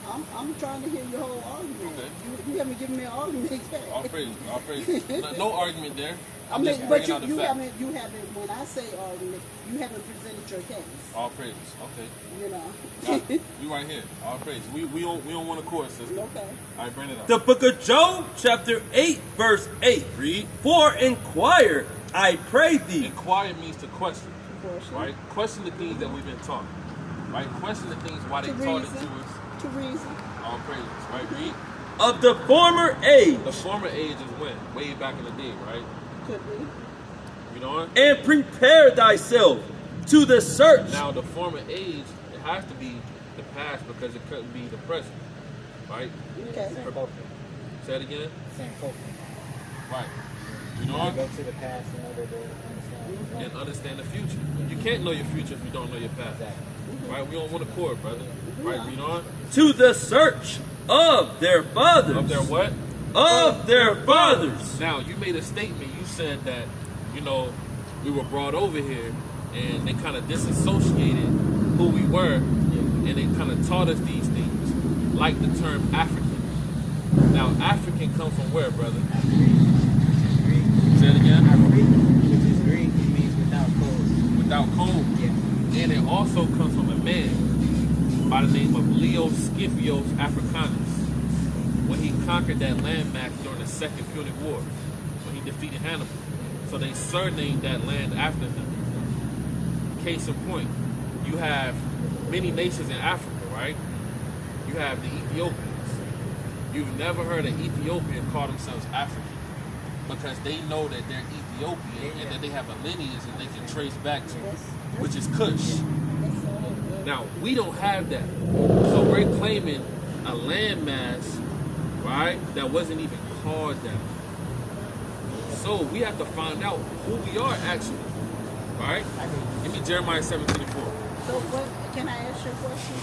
I'm trying to hear your whole argument. Okay. You haven't given me an argument yet. All praise. No argument there. I I'm mean, just but bringing out the you fact. haven't, when I say argument, you haven't presented your case. All praise. Okay. You know. Got it. We right here. All praise. We don't want a court system. Okay. All right, bring it up. The book of Job, chapter 8, verse 8. Read. For inquire, I pray thee. Inquire means to question, Question. right? Question the things that we've been taught, right? Question the things why they To taught it reason. to us. To reason. All praises, right? Read. Of the former age, The former age is when? Way back in the day, right? Could be. You know? and prepare thyself to the search. Now, the former age, it has to be the past because it couldn't be the present, right? Okay. Same focus. Say it again. Same focus. Right. You You know? go to the past in order to understand. And understand the future. You can't know your future if you don't know your past. Exactly. Right? We don't want to court, brother. Right? Read on. To the search of their fathers. Of their what? of their fathers. Now, you made a statement. You said that, we were brought over here and they kind of disassociated who we were and they kind of taught us these things, like the term African. Now, African comes from where, brother? Say it again. Which is Greek, it means without clothes. Without clothes. Yeah. And it also comes from a man by the name of Leo Scipios Africanus when he conquered that landmass during the Second Punic War, when he defeated Hannibal. So they surnamed that land after him. Case in point, you have many nations in Africa, right? You have the Ethiopians. You've never heard an Ethiopian call themselves African because they know that they're Ethiopian and that they have a lineage that they can trace back to, which is Kush. Now, we don't have that. So we're claiming a landmass, right, that wasn't even called that. So we have to find out who we are actually, right? Give me Jeremiah 17:4. So can I ask you a question?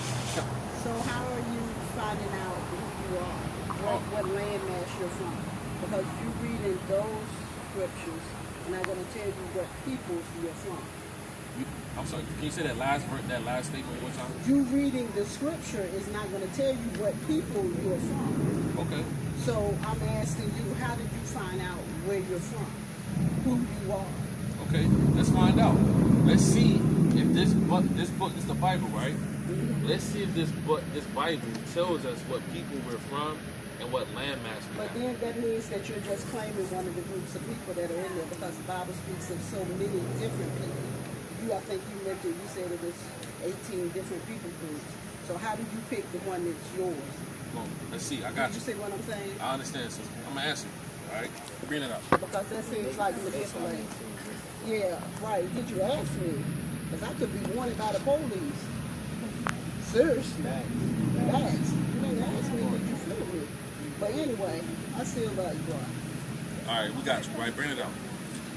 So how are you finding out who you are? What landmass you're from? Because you read in those scriptures, and I'm going to tell you what peoples you're from. I'm sorry, can you say that last statement one more time? You reading the scripture is not going to tell you what people you're from. Okay. So I'm asking you, how did you find out where you're from? Who you are? Okay, let's find out. Let's see if this book is the Bible, right? Let's see if this Bible tells us what people we're from and what landmass we But have. then that means that you're just claiming one of the groups of people that are in there because the Bible speaks of so many different people. I think you mentioned, you said it was 18 different people groups. So how do you pick the one that's yours? Well, let's see, I got Did you. you see what I'm saying? I understand, sister. I'm going to answer you, all right? Bring it up. Because that seems like manipulating. Yeah, right. Did you ask me? Because I could be wanted by the police. Seriously. Facts. You didn't ask me, did you feel me? But anyway, I still love you, bro. All right, we got you, right? Bring it up.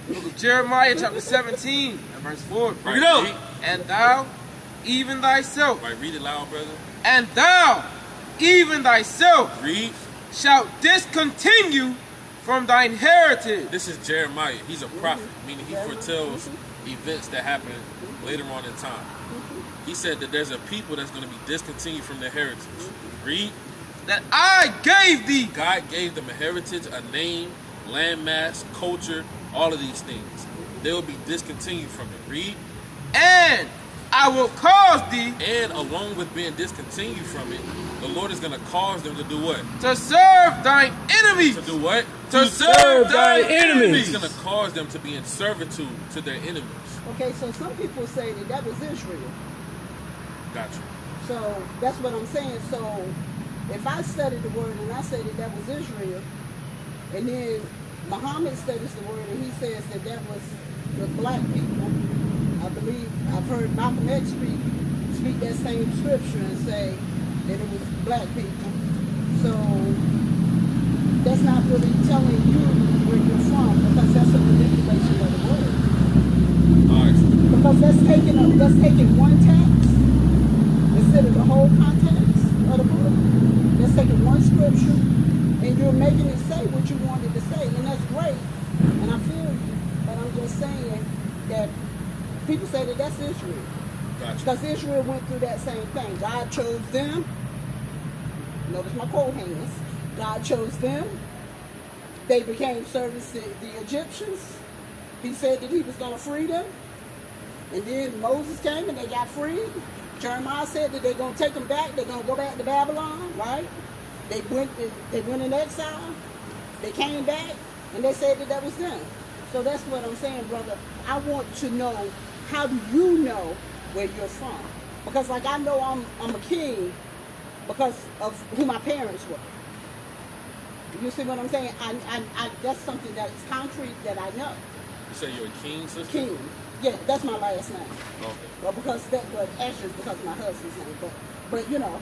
Book of Jeremiah chapter 17 and verse 4. Right, read. And thou, even thyself, Right, read it loud, brother. and thou, even thyself, Read. shalt discontinue from thine heritage. This is Jeremiah. He's a prophet, meaning he foretells events that happen later on in time. He said that there's a people that's going to be discontinued from their heritage. Read. That I gave thee. God gave them a heritage, a name, landmass, culture, all of these things. They will be discontinued from it. Read. And I will cause thee And along with being discontinued from it, the Lord is going to cause them to do what? to serve thine enemies. To do what? To serve thine He's enemies. going to cause them to be in servitude to their enemies. Okay, so some people say that was Israel. Gotcha. So that's what I'm saying. So if I study the word and I say that was Israel, and then Muhammad studies the word and he says that was the black people, I believe I've heard Malcolm X speak that same scripture and say that it was black people. So that's not really telling you where you're from because that's a manipulation of the word. All right. Because that's taking one text instead of the whole context of the book. That's taking one scripture and you're making it say what you wanted to say, and that's great. And I feel you, but I'm just saying that people say that that's Israel. Gotcha. Because Israel went through that same thing. God chose them. Notice my quote hands. God chose them. They became servants to the Egyptians. He said that he was going to free them. And then Moses came and they got freed. Jeremiah said that they're going to take them back. They're going to go back to Babylon, right? They went in exile. They came back and they said that was them. So that's what I'm saying, brother. I want to know, how do you know where you're from? Because like I know I'm a king because of who my parents were. You see what I'm saying? I that's something that is concrete that I know. You say you're a king, sister? King. Yeah, that's my last name. Okay. Well, Asher is because of my husband's name. But you know,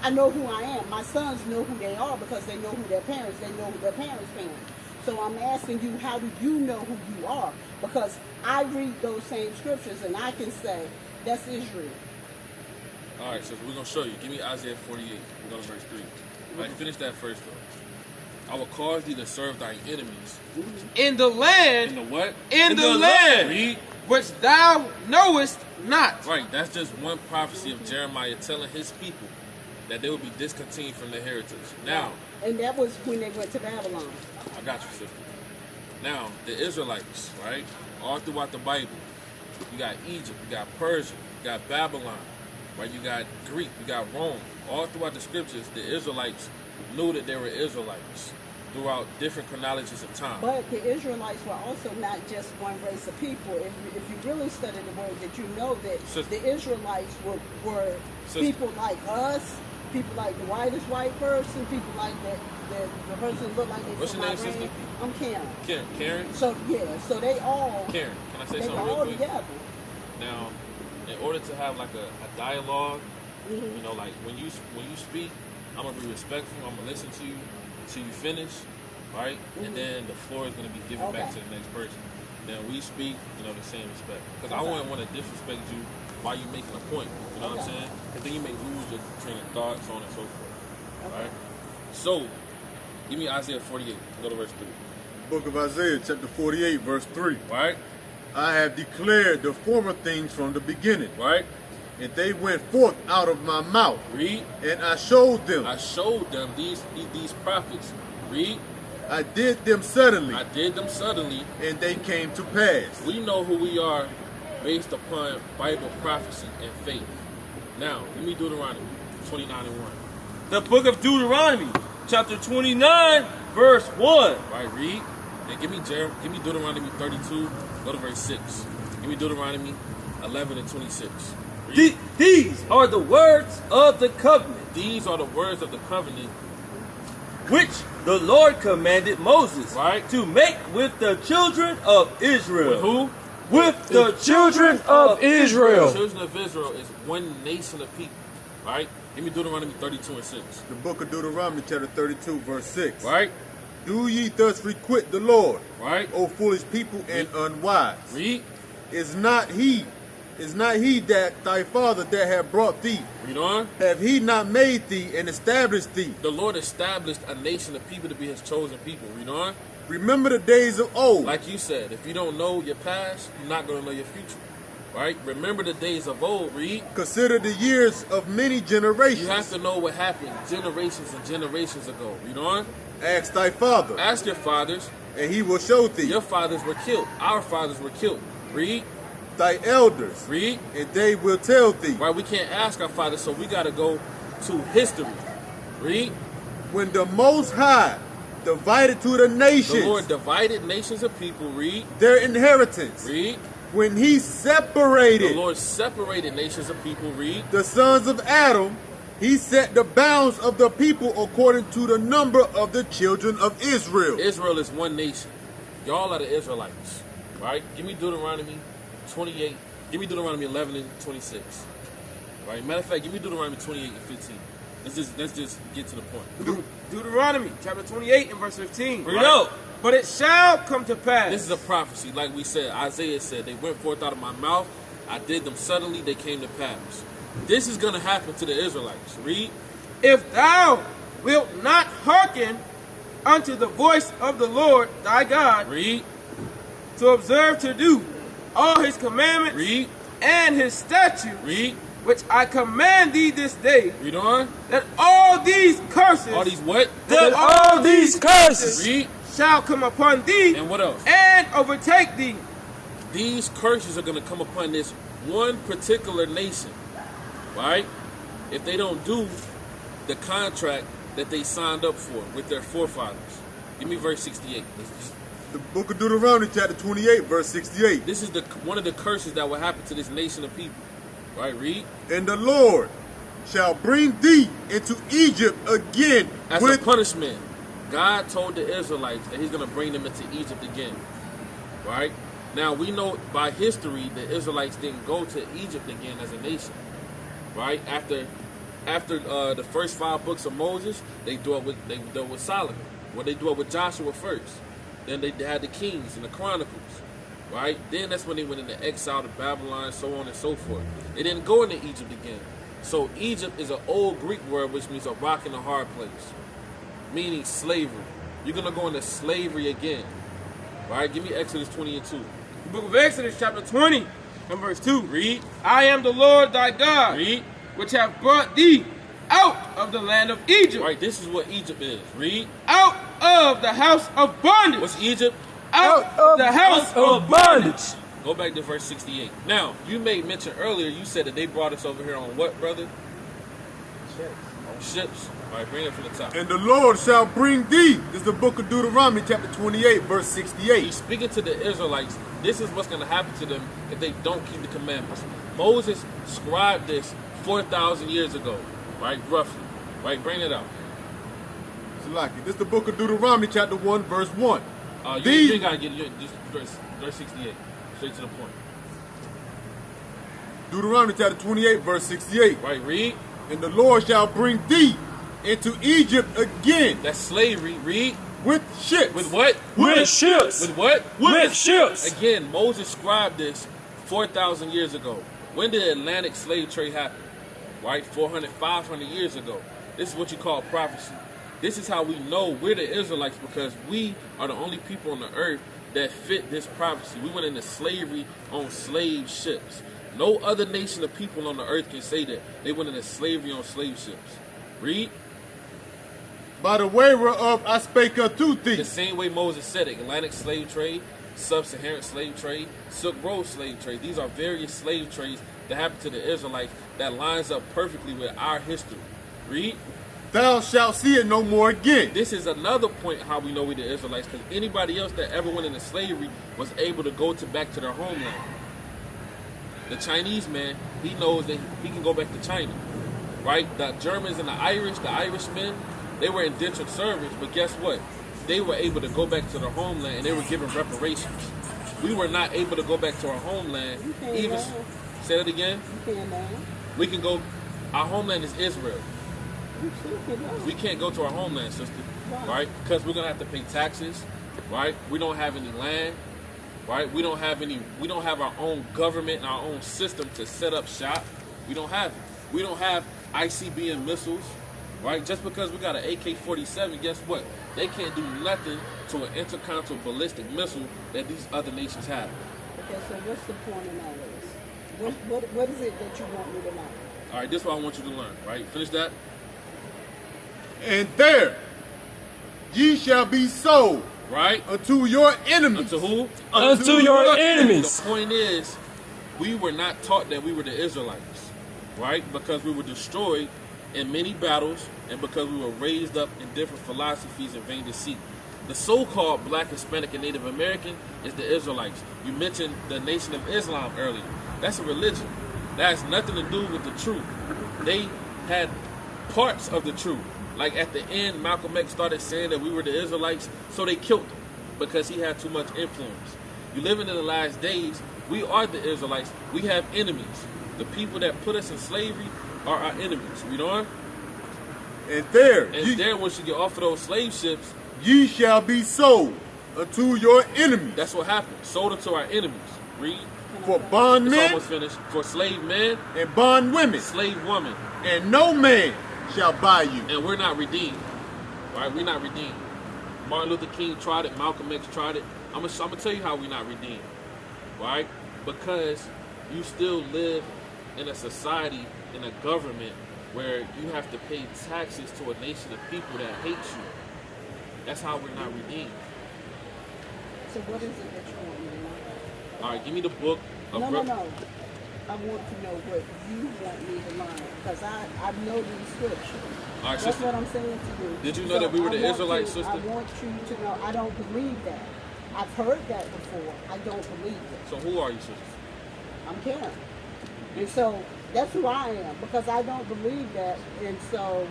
I know who I am. My sons know who they are because they know who their parents. They know who their parents' parents. So I'm asking you, how do you know who you are? Because I read those same scriptures and I can say that's Israel. All right, so we're going to show you. Give me Isaiah 48. We're going to verse 3. All right, finish that first, though. I will cause thee to serve thy enemies. in the land, In the what? in the land, Read. which thou knowest not. Right, that's just one prophecy of Jeremiah telling his people that they will be discontinued from their heritage. Now, And that was when they went to Babylon. I got you, sister. Now, the Israelites, right, all throughout the Bible, you got Egypt, you got Persia, you got Babylon, right, you got Greek, you got Rome. All throughout the scriptures, the Israelites knew that they were Israelites throughout different chronologies of time. But the Israelites were also not just one race of people. If you really study the word, that you know that Sister. the Israelites were Sister. people like us, people like the whitest white person, people like the person that look like they What's from your name, Iran. sister? I'm Karen. Karen? So yeah, so they all Karen, can I say they something were real all quick? together. Now, in order to have like a dialogue, you know, like when you speak, I'm gonna be respectful. I'm gonna listen to you till you finish, right? And then the floor is gonna be given back to Okay. the next person. Then we speak, you know, the same respect. Because I Okay. wouldn't want to disrespect you while you making a point. You know what I'm Okay. saying? Because then you may lose your train of thought, so on and so forth. Okay. Right? So, give me Isaiah 48. Go to verse 3. Book of Isaiah, chapter 48, verse 3. Right? I have declared the former things from the beginning, Right? and they went forth out of my mouth, Read. and I showed them. I showed them these prophets. Read. I did them suddenly, I did them suddenly. and they came to pass. We know who we are based upon Bible prophecy and faith. Now, give me Deuteronomy 29 and 1. The book of Deuteronomy, chapter 29, verse 1. Right, read. And give me Deuteronomy 32, go to verse 6. Give me Deuteronomy 11 and 26. Read. These are the words of the covenant, These are the words of the covenant, which the Lord commanded Moses Right. to make with the children of Israel. with who? With the children of The Israel. children of Israel is one nation of people. Right? Give me Deuteronomy 32 and 6. The book of Deuteronomy, chapter 32, verse 6. Right? Do ye thus requite the Lord, Right? O foolish people and unwise? Read. Is not he that thy father that have brought thee? Read on. Have he not made thee and established thee? The Lord established a nation of people to be his chosen people. Read on. Remember the days of old. Like you said, if you don't know your past, you're not going to know your future. Right? Remember the days of old. Read. Consider the years of many generations. You have to know what happened generations and generations ago. Read on. Ask thy father, Ask your fathers. and he will show thee. Your fathers were killed. Our fathers were killed. Read. Thy elders, Read. and they will tell thee. Right? We can't ask our fathers, so we got to go to history. Read. When the Most High divided to the The nations Lord divided nations of people. Read. their inheritance. Read. When he The separated Lord separated nations of people. Read. the sons of Adam, he set the bounds of the people according to the number of the children of Israel. Israel is one nation. Y'all are the Israelites. Right? Give me Deuteronomy 28. Give me Deuteronomy 11 and 26. Right? Matter of fact, give me Deuteronomy 28 and 15. Let's just get to the point. Deuteronomy chapter 28 and verse 15. Bring it out. But it shall come to pass. This is a prophecy, like we said. Isaiah said, they went forth out of my mouth. I did them suddenly. They came to pass. This is going to happen to the Israelites. Read. If thou wilt not hearken unto the voice of the Lord thy God, Read. to observe to do all his commandments Read. and his statutes, Read. which I command thee this day, Read on. that all these curses, All these what? that all these curses Read. shall come upon thee And what else? and overtake thee. These curses are going to come upon this one particular nation. Right? If they don't do the contract that they signed up for with their forefathers. Give me verse 68. The book of Deuteronomy, chapter 28, verse 68. This is one of the curses that will happen to this nation of people. Right? Read. And the Lord shall bring thee into Egypt again As with a punishment, God told the Israelites that he's going to bring them into Egypt again. Right? Now, we know by history the Israelites didn't go to Egypt again as a nation. Right? After the first 5 books of Moses, they dealt with Solomon. Well, they dwelt with Joshua first. Then they had the Kings and the Chronicles. Right? Then that's when they went into exile to Babylon, so on and so forth. They didn't go into Egypt again. So Egypt is an old Greek word which means a rock in a hard place, meaning slavery. you're going to go into slavery again. Right? Give me Exodus 20 and 2. The book of Exodus, chapter 20, and verse 2. Read. I am the Lord thy God, Read. which have brought thee out of the land of Egypt, Right, this is what Egypt is. Read. out of the house of bondage. What's Egypt? Out of the house of bondage. Go back to verse 68. Now, you made mention earlier, you said that they brought us over here on what, brother? On ships. All right, bring it from the top. And the Lord shall bring thee. This is the book of Deuteronomy, chapter 28, verse 68. He's speaking to the Israelites. This is what's going to happen to them if they don't keep the commandments. Moses scribed this 4,000 years ago, right? Roughly. Right? Bring it out. Salaki. This is the book of Deuteronomy, chapter 1, verse 1. You ain't got to get just verse 68. Straight to the point. Deuteronomy, chapter 28, verse 68. Right? Read. And the Lord shall bring thee into Egypt again That's slavery. Read. with ships. With what? With ships. With what? With ships. Again, Moses scribed this 4,000 years ago. When did the Atlantic slave trade happen? Right? 400, 500 years ago. This is what you call prophecy. This is how we know we're the Israelites, because we are the only people on the earth that fit this prophecy. We went into slavery on slave ships. No other nation of people on the earth can say that. They went into slavery on slave ships. Read. By the way whereof I spake unto The thee. same way Moses said it. Atlantic slave trade, sub-Saharan slave trade, Silk Road slave trade. These are various slave trades that happened to the Israelites that lines up perfectly with our history. Read. Thou shalt see it no more again. This is another point how we know we the Israelites, because anybody else that ever went into slavery was able to go back to their homeland. The Chinese man, he knows that he can go back to China, right? The Germans and the Irishmen, they were indentured servants, but guess what? They were able to go back to their homeland, and they were given reparations. We were not able to go back to our homeland. You can't Even now. say that again. You can't now. We can go. Our homeland is Israel. You still can now. We can't go to our homeland, sister, right? Because we're gonna have to pay taxes, right? We don't have any land, right? We don't have our own government and our own system to set up shop. We don't have it. We don't have ICBM missiles, right? Just because we got an AK-47, guess what? They can't do nothing to an intercontinental ballistic missile that these other nations have. Okay, so what's the point in all this? What is it that you want me to know? All right, this is what I want you to learn, right? Finish that. And there ye shall be sold Right? unto your enemies. Unto who? Unto your enemies. The point is, we were not taught that we were the Israelites, right? Because we were destroyed in many battles and because we were raised up in different philosophies and vain deceit. The so-called Black, Hispanic, and Native American is the Israelites. You mentioned the Nation of Islam earlier. That's a religion. That has nothing to do with the truth. They had parts of the truth. Like at the end, Malcolm X started saying that we were the Israelites, so they killed him because he had too much influence. You living in the last days, we are the Israelites. We have enemies. The people that put us in slavery are our enemies. Read on. And there And once you get off of those slave ships, ye shall be sold unto your enemies. that's what happened. Sold unto our enemies. Read. For It's bondmen almost finished. For slave men, and bondwomen, slave women. and no man shall buy you. And we're not redeemed. Right? We're not redeemed. Martin Luther King tried it. Malcolm X tried it. I'm gonna tell you how we're not redeemed. Right? Because you still live in a society, in a government, where you have to pay taxes to a nation of people that hate you. That's how we're not redeemed. So what is it that you want me to know? All right, give me the book of No. I want to know what you want me to learn, because I know these scriptures. All right, That's sister. what I'm saying to you. Did you know that we were the I want Israelites, you- sister? I want you to know I don't believe that. I've heard that before. I don't believe it. So who are you, sister? I'm Karen. And so that's who I am, because I don't believe that. And so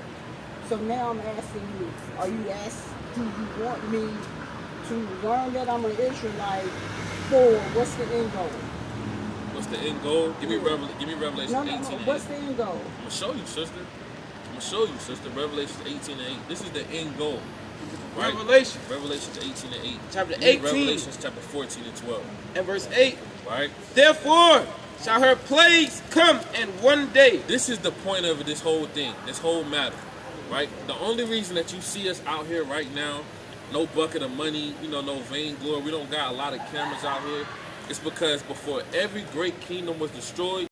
now I'm asking you, do you want me to learn that I'm an Israelite for what's the end goal? What's the end goal? Give me Revelation No, 18 and 8. what's the end goal? I'm gonna show you, sister. Revelation 18 and 8. This is the end goal. Right? Revelation. Revelations 18 and 8. Chapter Give me 18. Revelations chapter 14 and 12. And verse 8. Right? Therefore shall her plagues come in one day. This is the point of this whole thing, this whole matter. Right? The only reason that you see us out here right now no bucket of money, no vainglory. We don't got a lot of cameras out here. It's because before every great kingdom was destroyed,